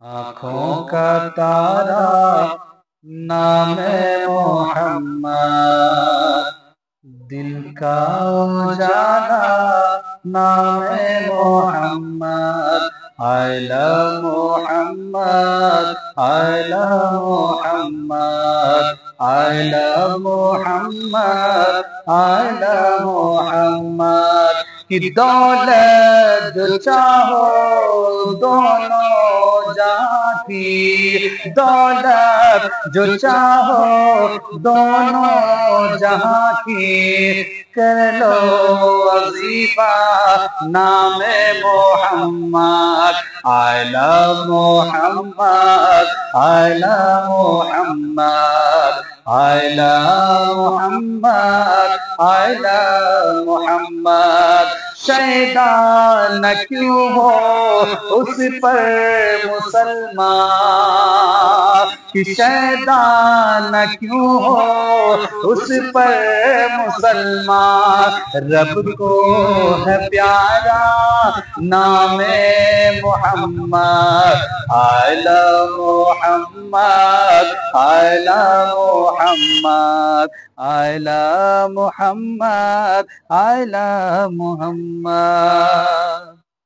आँखों का तारा नामे मोहम्मद, दिल का उजाला नामे Mohammad. I love Muhammad, I love Muhammad, I love Muhammad, I love Muhammad। कि दौलत जो चाहो दोनों जहां की, दौलत जो चाहो दोनों जहां की, कर लो वजीफा नामे Mohammad. I love Muhammad, I love Muhammad, I love Muhammad, I love Muhammad। शैदा न क्यों हो उस पर मुसलमान, कि शैदा न क्यों हो उस पर मुसलमान। रब को है प्यारा नामे Mohammad. I love Muhammad, I love Muhammad, I love Muhammad, I love Muhammad।